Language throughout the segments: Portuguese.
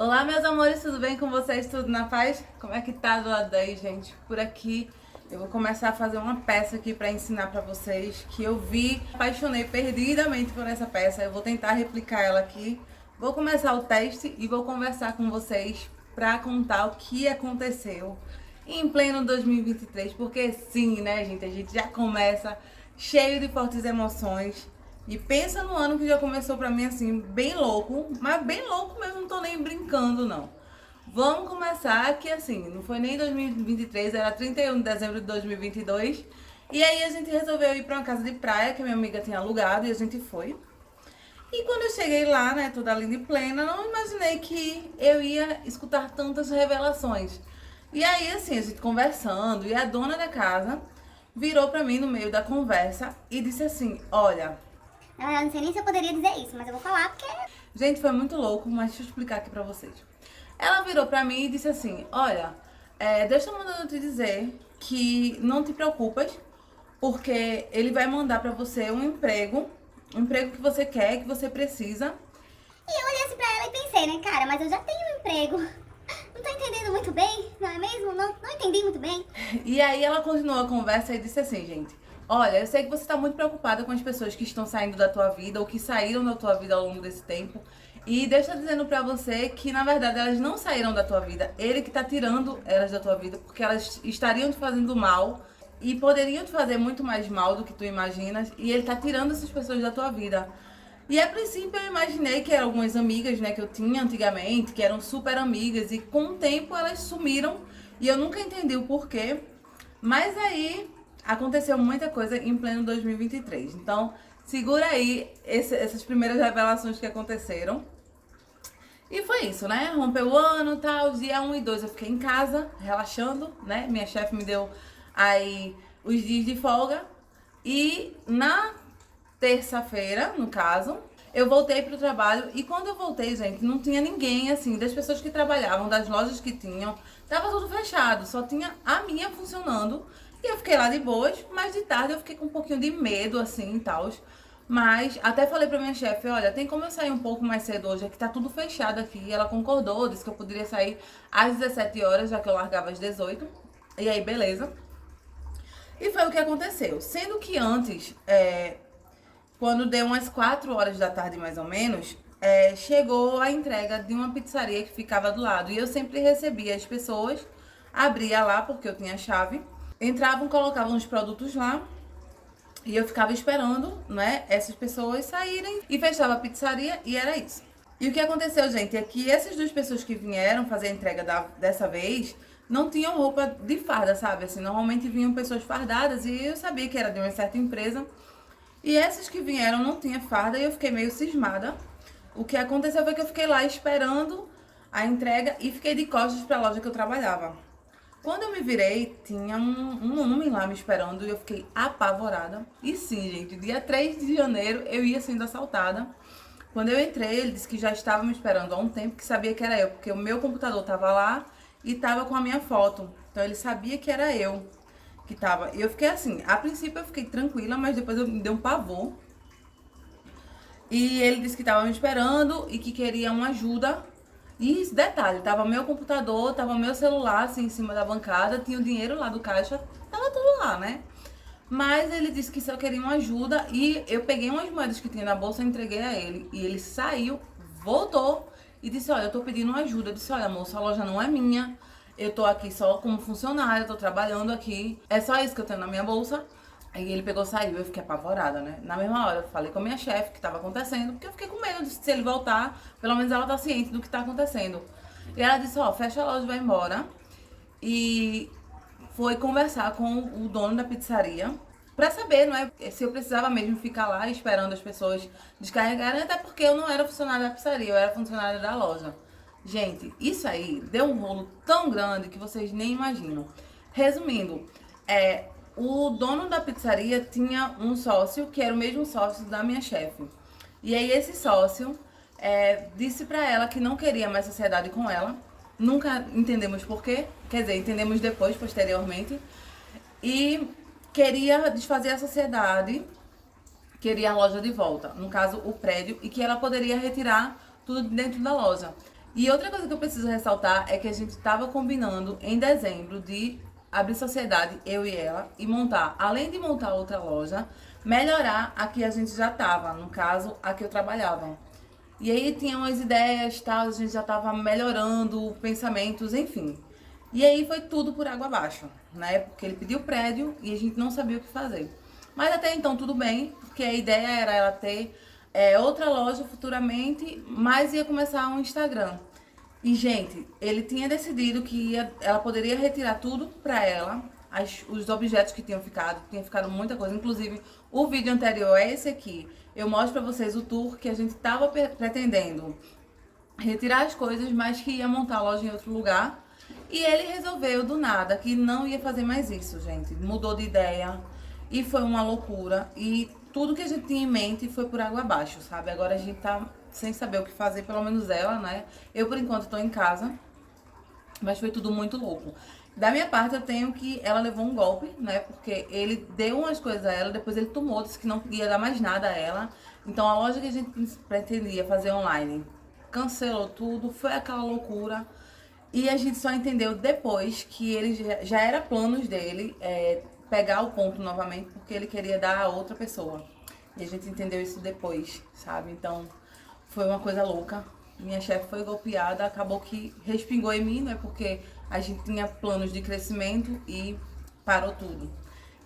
Olá, meus amores, tudo bem com vocês? Tudo na paz? Como é que tá do lado daí, gente? Por aqui eu vou começar a fazer uma peça aqui pra ensinar pra vocês que eu vi, apaixonei perdidamente por essa peça. Eu vou tentar replicar ela aqui. Vou começar o teste e vou conversar com vocês pra contar o que aconteceu em pleno 2023, porque sim, né, gente? A gente já começa cheio de fortes emoções. E pensa no ano que já começou pra mim assim, bem louco, mas bem louco mesmo, não tô nem brincando não. Vamos começar que assim, não foi nem 2023, era 31 de dezembro de 2022. E aí a gente resolveu ir pra uma casa de praia que minha amiga tinha alugado e a gente foi. E quando eu cheguei lá, né, toda linda e plena, não imaginei que eu ia escutar tantas revelações. E aí assim, a gente conversando e a dona da casa virou pra mim no meio da conversa e disse assim: "Olha, Na verdade, não sei nem se eu poderia dizer isso, mas eu vou falar porque. gente, foi muito louco, mas deixa eu explicar aqui pra vocês. Ela virou pra mim e disse assim: Olha, deixa eu mandando te dizer que não te preocupas, porque ele vai mandar pra você um emprego que você quer, que você precisa. E eu olhei assim pra ela e pensei, né, cara, mas eu já tenho um emprego. Não tô entendendo muito bem, não é mesmo? Não entendi muito bem. E aí ela continuou a conversa e disse assim, gente: Olha, eu sei que você tá muito preocupada com as pessoas que estão saindo da tua vida ou que saíram da tua vida ao longo desse tempo. E deixa eu dizendo pra você que, na verdade, elas não saíram da tua vida. Ele que tá tirando elas da tua vida, porque elas estariam te fazendo mal e poderiam te fazer muito mais mal do que tu imaginas. E ele tá tirando essas pessoas da tua vida. E a princípio eu imaginei que eram algumas amigas, né, que eu tinha antigamente, que eram super amigas. E com o tempo elas sumiram e eu nunca entendi o porquê. Mas aí aconteceu muita coisa em pleno 2023. Então, segura aí essas primeiras revelações que aconteceram. E foi isso, né? Rompeu o ano e tal. Dia 1 e 2 eu fiquei em casa, relaxando, né? Minha chefe me deu aí os dias de folga. E na terça-feira, no caso, eu voltei pro trabalho. E quando eu voltei, gente, não tinha ninguém, assim, das pessoas que trabalhavam, das lojas que tinham. Tava tudo fechado, só tinha a minha funcionando. E eu fiquei lá de boas, mas de tarde eu fiquei com um pouquinho de medo, assim, e tal. Mas até falei pra minha chefe: olha, tem como eu sair um pouco mais cedo hoje? Aqui tá tudo fechado aqui. E ela concordou, disse que eu poderia sair às 17 horas, já que eu largava às 18. E aí, beleza. E foi o que aconteceu. Sendo que antes, quando deu umas 4 horas da tarde mais ou menos, chegou a entrega de uma pizzaria que ficava do lado. E eu sempre recebia as pessoas, abria lá porque eu tinha chave, entravam, colocavam os produtos lá e eu ficava esperando, né, essas pessoas saírem e fechava a pizzaria e era isso. E o que aconteceu, gente, é que essas duas pessoas que vieram fazer a entrega dessa vez não tinham roupa de farda, sabe? Assim, normalmente vinham pessoas fardadas e eu sabia que era de uma certa empresa. E essas que vieram não tinha farda e eu fiquei meio cismada. O que aconteceu foi que eu fiquei lá esperando a entrega e fiquei de costas para a loja que eu trabalhava. Quando eu me virei, tinha um homem lá me esperando e eu fiquei apavorada. E sim, gente, dia 3 de janeiro eu ia sendo assaltada. Quando eu entrei, ele disse que já estava me esperando há um tempo, que sabia que era eu, porque o meu computador estava lá e estava com a minha foto. Então ele sabia que era eu que tava. E eu fiquei assim, a princípio eu fiquei tranquila, mas depois me deu um pavor. E ele disse que estava me esperando e que queria uma ajuda. E detalhe, tava meu computador, tava meu celular assim em cima da bancada, tinha o dinheiro lá do caixa, tava tudo lá, né? Mas ele disse que só queria uma ajuda e eu peguei umas moedas que tinha na bolsa e entreguei a ele. E ele saiu, voltou e disse: Olha, eu tô pedindo ajuda. Eu disse: Olha, moça, a loja não é minha. Eu tô aqui só como funcionária, tô trabalhando aqui. É só isso que eu tenho na minha bolsa. Aí ele pegou e saiu, eu fiquei apavorada, né? Na mesma hora eu falei com a minha chefe o que tava acontecendo, porque eu fiquei com medo de se ele voltar, pelo menos ela tá ciente do que tá acontecendo. E ela disse: Ó, fecha a loja e vai embora. E foi conversar com o dono da pizzaria pra saber, não é, se eu precisava mesmo ficar lá esperando as pessoas descarregarem, até porque eu não era funcionária da pizzaria, eu era funcionária da loja. Gente, isso aí deu um rolo tão grande que vocês nem imaginam. Resumindo, o dono da pizzaria tinha um sócio que era o mesmo sócio da minha chefe. E aí esse sócio disse pra ela que não queria mais sociedade com ela. Nunca entendemos por quê. Quer dizer, entendemos depois, posteriormente. E queria desfazer a sociedade, queria a loja de volta. No caso, o prédio, e que ela poderia retirar tudo de dentro da loja. E outra coisa que eu preciso ressaltar é que a gente estava combinando em dezembro de abrir sociedade, eu e ela, e montar, além de montar outra loja, melhorar a que a gente já estava, no caso, a que eu trabalhava. E aí tinha umas ideias, tal, a gente já estava melhorando pensamentos, enfim. E aí foi tudo por água abaixo, né? Porque ele pediu prédio e a gente não sabia o que fazer. Mas até então tudo bem, porque a ideia era ela ter outra loja futuramente, mas ia começar um Instagram. E, gente, ele tinha decidido que ela poderia retirar tudo pra ela, os objetos que tinha ficado muita coisa. Inclusive, o vídeo anterior é esse aqui. Eu mostro pra vocês o tour que a gente tava pretendendo retirar as coisas, mas que ia montar a loja em outro lugar. E ele resolveu do nada que não ia fazer mais isso, gente. Mudou de ideia e foi uma loucura. E tudo que a gente tinha em mente foi por água abaixo, sabe? Agora a gente tá sem saber o que fazer, pelo menos ela, né? Eu, por enquanto, tô em casa, mas foi tudo muito louco. Da minha parte, eu tenho que ela levou um golpe, né? Porque ele deu umas coisas a ela, depois ele tomou, disse que não ia dar mais nada a ela. Então, a loja que a gente pretendia fazer online cancelou tudo, foi aquela loucura. E a gente só entendeu depois que ele já era planos dele pegar o ponto novamente, porque ele queria dar a outra pessoa. E a gente entendeu isso depois, sabe? Então, foi uma coisa louca. Minha chefe foi golpeada, acabou que respingou em mim, né? Porque a gente tinha planos de crescimento e parou tudo.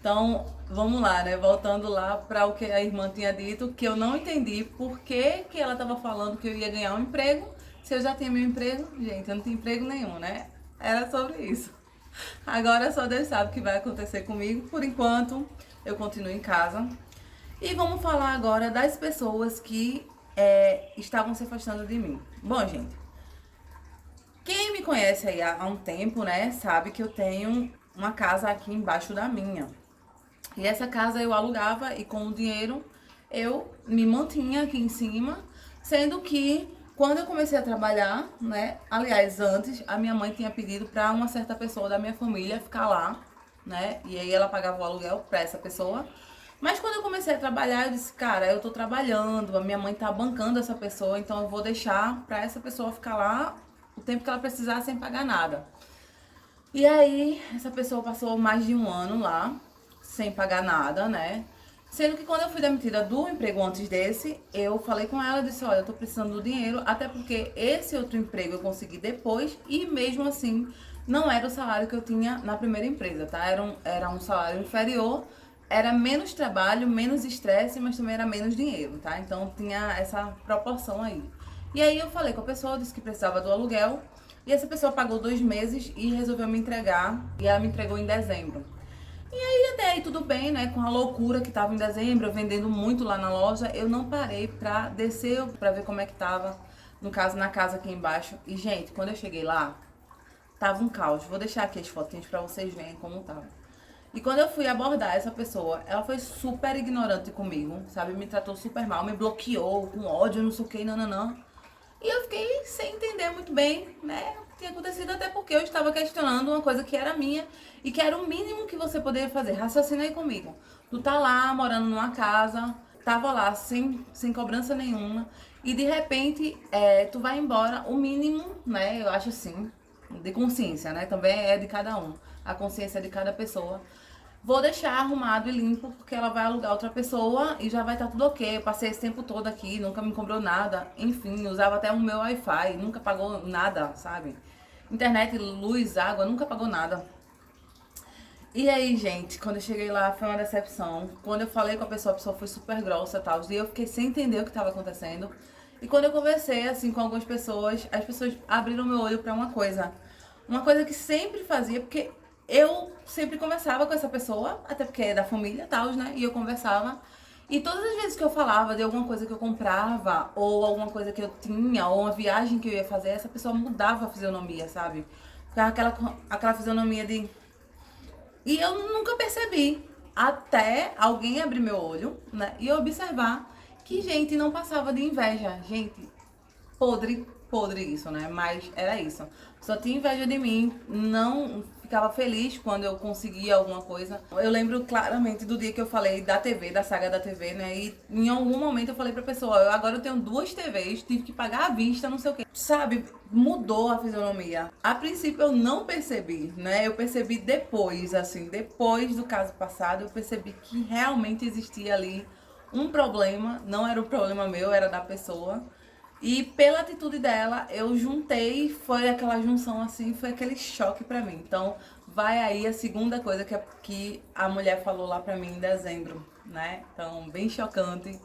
Então, vamos lá, né? Voltando lá para o que a irmã tinha dito, que eu não entendi por que ela estava falando que eu ia ganhar um emprego, se eu já tinha meu emprego. Gente, eu não tinha emprego nenhum, né? Era sobre isso. Agora só Deus sabe o que vai acontecer comigo. Por enquanto, eu continuo em casa. E vamos falar agora das pessoas que estavam se afastando de mim. Bom, gente, quem me conhece aí há um tempo, né, sabe que eu tenho uma casa aqui embaixo da minha. E essa casa eu alugava e com o dinheiro eu me mantinha aqui em cima, sendo que quando eu comecei a trabalhar, né, aliás, antes a minha mãe tinha pedido para uma certa pessoa da minha família ficar lá, né, e aí ela pagava o aluguel para essa pessoa. Mas quando eu comecei a trabalhar, eu disse, cara, eu tô trabalhando, a minha mãe tá bancando essa pessoa, então eu vou deixar pra essa pessoa ficar lá o tempo que ela precisar sem pagar nada. E aí, essa pessoa passou mais de um ano lá, sem pagar nada, né? Sendo que quando eu fui demitida do emprego antes desse, eu falei com ela, disse, olha, eu tô precisando do dinheiro, até porque esse outro emprego eu consegui depois, e mesmo assim, não era o salário que eu tinha na primeira empresa, tá? Era um salário inferior, era menos trabalho, menos estresse, mas também era menos dinheiro, tá? Então tinha essa proporção aí. E aí eu falei com a pessoa, disse que precisava do aluguel, e essa pessoa pagou 2 meses e resolveu me entregar, e ela me entregou em dezembro. E aí até aí tudo bem, né? Com a loucura que tava em dezembro, eu vendendo muito lá na loja, eu não parei pra descer, pra ver como é que tava, no caso, na casa aqui embaixo. E, gente, quando eu cheguei lá, tava um caos. Vou deixar aqui as fotinhas pra vocês verem como tava. E quando eu fui abordar essa pessoa, ela foi super ignorante comigo, sabe? Me tratou super mal, me bloqueou, com ódio, não sei o que, nananã. E eu fiquei sem entender muito bem, né, o que tinha acontecido, até porque eu estava questionando uma coisa que era minha e que era o mínimo que você poderia fazer. Raciocina aí comigo. Tu tá lá, morando numa casa, tava lá sem cobrança nenhuma, e de repente tu vai embora, o mínimo, né, eu acho assim, de consciência, né, também é de cada um, a consciência é de cada pessoa. Vou deixar arrumado e limpo, porque ela vai alugar outra pessoa e já vai estar tudo ok. Eu passei esse tempo todo aqui, nunca me cobrou nada. Enfim, usava até o meu Wi-Fi, nunca pagou nada, sabe? Internet, luz, água, nunca pagou nada. E aí, gente, quando eu cheguei lá foi uma decepção. Quando eu falei com a pessoa foi super grossa e tal. E eu fiquei sem entender o que estava acontecendo. E quando eu conversei, assim, com algumas pessoas, as pessoas abriram meu olho pra uma coisa. Uma coisa que sempre fazia, porque eu sempre conversava com essa pessoa, até porque é da família e tal, né? E eu conversava. E todas as vezes que eu falava de alguma coisa que eu comprava, ou alguma coisa que eu tinha, ou uma viagem que eu ia fazer, essa pessoa mudava a fisionomia, sabe? Ficava aquela fisionomia de... E eu nunca percebi, até alguém abrir meu olho, né? E observar que, gente, não passava de inveja. Gente, podre, podre isso, né? Mas era isso. Só tinha inveja de mim, não ficava feliz quando eu conseguia alguma coisa. Eu lembro claramente do dia que eu falei da TV, da saga da TV, né? E em algum momento eu falei pra pessoa, agora eu tenho 2 TVs, tive que pagar à vista, não sei o quê. Sabe, mudou a fisionomia. A princípio eu não percebi, né? Eu percebi depois, assim, depois do caso passado, eu percebi que realmente existia ali um problema, não era o problema meu, era da pessoa. E pela atitude dela, eu juntei, foi aquela junção assim, foi aquele choque pra mim. Então, vai aí a segunda coisa que a mulher falou lá pra mim em dezembro, né? Então, bem chocante.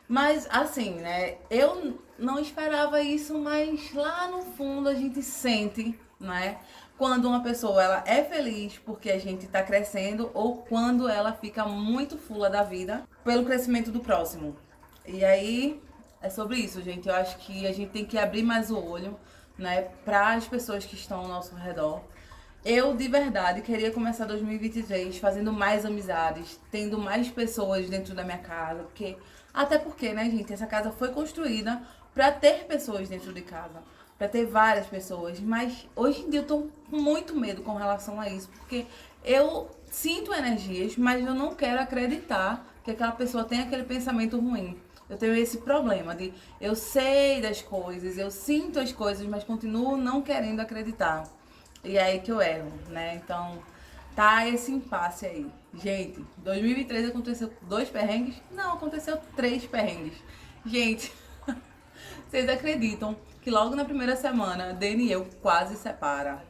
Mas, assim, né? Eu não esperava isso, mas lá no fundo a gente sente, né? Quando uma pessoa ela é feliz porque a gente tá crescendo ou quando ela fica muito fula da vida pelo crescimento do próximo. E aí é sobre isso, gente. Eu acho que a gente tem que abrir mais o olho, né, para as pessoas que estão ao nosso redor. Eu, de verdade, queria começar 2023 fazendo mais amizades, tendo mais pessoas dentro da minha casa, até porque, né, gente, essa casa foi construída para ter pessoas dentro de casa, para ter várias pessoas, mas hoje em dia eu tô com muito medo com relação a isso, porque eu sinto energias, mas eu não quero acreditar que aquela pessoa tem aquele pensamento ruim. Eu tenho esse problema de eu sei das coisas, eu sinto as coisas, mas continuo não querendo acreditar. E é aí que eu erro, né? Então, tá esse impasse aí. Gente, 2023 aconteceu 2 perrengues? Não, aconteceu 3 perrengues. Gente, vocês acreditam que logo na primeira semana, Dani e eu quase separa?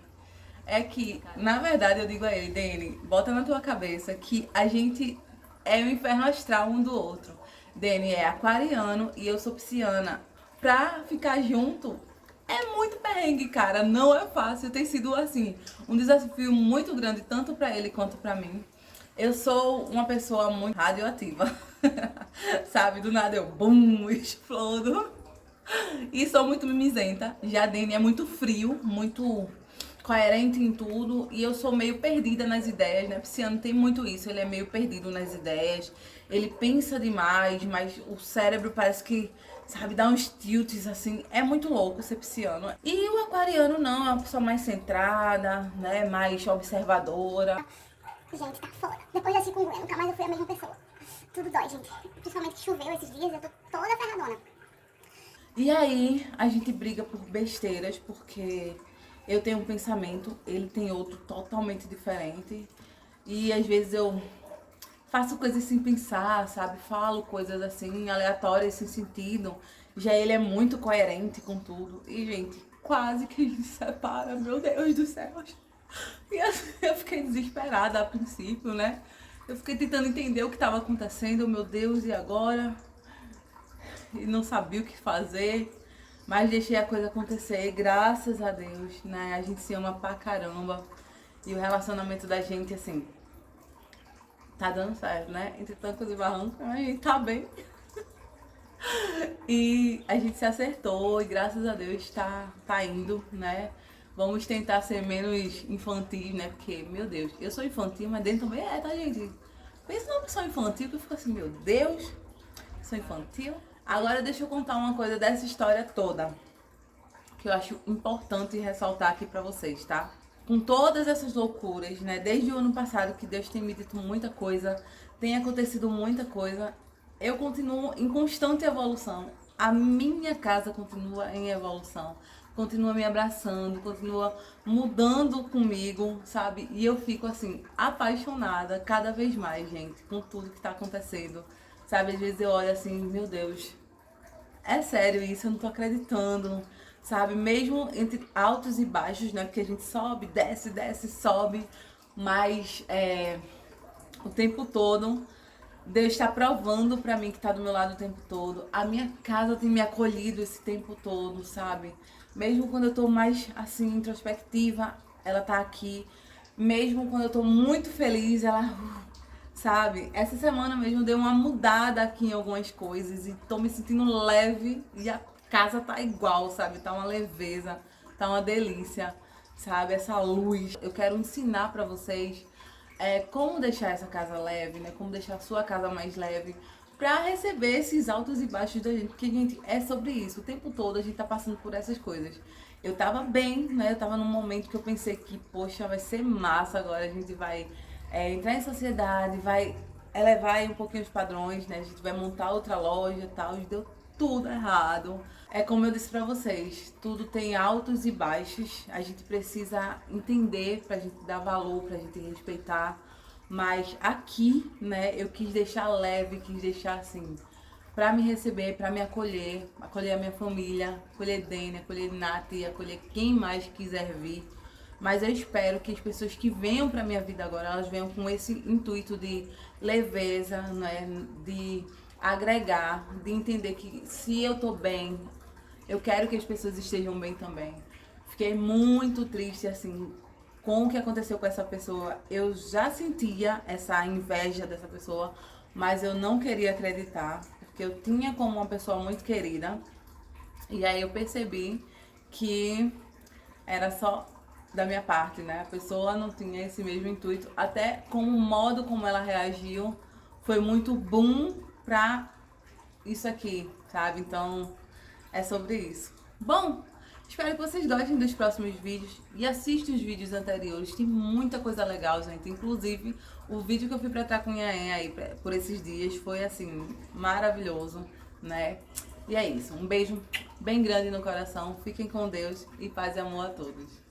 É que, na verdade, eu digo a ele, Dani, bota na tua cabeça que a gente é o inferno astral um do outro. Dani é aquariano e eu sou pisciana. Pra ficar junto é muito perrengue, cara. Não é fácil. Tem sido, assim, um desafio muito grande, tanto pra ele quanto pra mim. Eu sou uma pessoa muito radioativa. Sabe? Do nada eu, bum, explodo. E sou muito mimizenta. Já a Dani é muito frio, muito coerente em tudo. E eu sou meio perdida nas ideias, né? Pisciano tem muito isso. Ele é meio perdido nas ideias. Ele pensa demais, mas o cérebro parece que, sabe, dá uns tilts, assim. É muito louco ser pisciano. E o aquariano não, é uma pessoa mais centrada, né? Mais observadora. Gente, tá fora. Depois da chikungunya, nunca mais eu fui a mesma pessoa. Tudo dói, gente. Principalmente que choveu esses dias, eu tô toda ferradona. E aí a gente briga por besteiras, porque eu tenho um pensamento, ele tem outro totalmente diferente. E às vezes eu faço coisas sem pensar, sabe? Falo coisas assim, aleatórias, sem sentido. Já ele é muito coerente com tudo. E, gente, quase que a gente se separa, meu Deus do céu. E assim, eu fiquei desesperada a princípio, né? Eu fiquei tentando entender o que estava acontecendo, meu Deus, e agora? E não sabia o que fazer, mas deixei a coisa acontecer, graças a Deus, né? A gente se ama pra caramba e o relacionamento da gente, assim, tá dando certo, né? Entre tancos e barrancos, a gente tá bem. E a gente se acertou e graças a Deus tá indo, né? Vamos tentar ser menos infantis, né? Porque, meu Deus, eu sou infantil, mas dentro também tá, gente? Pensa numa pessoa infantil que eu fico assim, meu Deus, sou infantil. Agora deixa eu contar uma coisa dessa história toda, que eu acho importante ressaltar aqui pra vocês, tá? Com todas essas loucuras, né? Desde o ano passado que Deus tem me dito muita coisa, tem acontecido muita coisa, eu continuo em constante evolução. A minha casa continua em evolução, continua me abraçando, continua mudando comigo, sabe? E eu fico assim, apaixonada cada vez mais, gente, com tudo que tá acontecendo. Sabe, às vezes eu olho assim, meu Deus, é sério isso, eu não tô acreditando, sabe? Mesmo entre altos e baixos, né? Porque a gente sobe, desce, desce, sobe, mas o tempo todo Deus está provando pra mim que tá do meu lado o tempo todo. A minha casa tem me acolhido esse tempo todo, sabe? Mesmo quando eu tô mais, assim, introspectiva, ela tá aqui. Mesmo quando eu tô muito feliz, ela... Sabe? Essa semana mesmo deu uma mudada aqui em algumas coisas e tô me sentindo leve e a casa tá igual, sabe? Tá uma leveza, tá uma delícia, sabe? Essa luz. Eu quero ensinar pra vocês como deixar essa casa leve, né? Como deixar a sua casa mais leve. pra receber esses altos e baixos da gente, porque, gente, é sobre isso. O tempo todo a gente tá passando por essas coisas. Eu tava bem, né? Eu tava num momento que eu pensei que, poxa, vai ser massa agora, a gente vai entrar em sociedade, vai elevar aí um pouquinho os padrões, né? A gente vai montar outra loja e tal, e deu tudo errado. É como eu disse pra vocês, tudo tem altos e baixos, a gente precisa entender pra gente dar valor, pra gente respeitar. Mas aqui, né, eu quis deixar leve, quis deixar assim, pra me receber, pra me acolher, acolher a minha família, acolher Dene, acolher Nath, acolher quem mais quiser vir. Mas eu espero que as pessoas que venham pra minha vida agora, elas venham com esse intuito de leveza, né, de agregar, de entender que se eu tô bem, eu quero que as pessoas estejam bem também. Fiquei muito triste, assim, com o que aconteceu com essa pessoa. Eu já sentia essa inveja dessa pessoa, mas eu não queria acreditar, porque eu tinha como uma pessoa muito querida. E aí eu percebi que era só da minha parte, né? A pessoa não tinha esse mesmo intuito, até com o modo como ela reagiu foi muito boom pra isso aqui, sabe? Então, é sobre isso. Bom, espero que vocês gostem dos próximos vídeos e assistam os vídeos anteriores. Tem muita coisa legal, gente. Inclusive, o vídeo que eu fui pra Tracunhaém aí por esses dias foi, assim, maravilhoso, né? E é isso. Um beijo bem grande no coração. Fiquem com Deus e paz e amor a todos.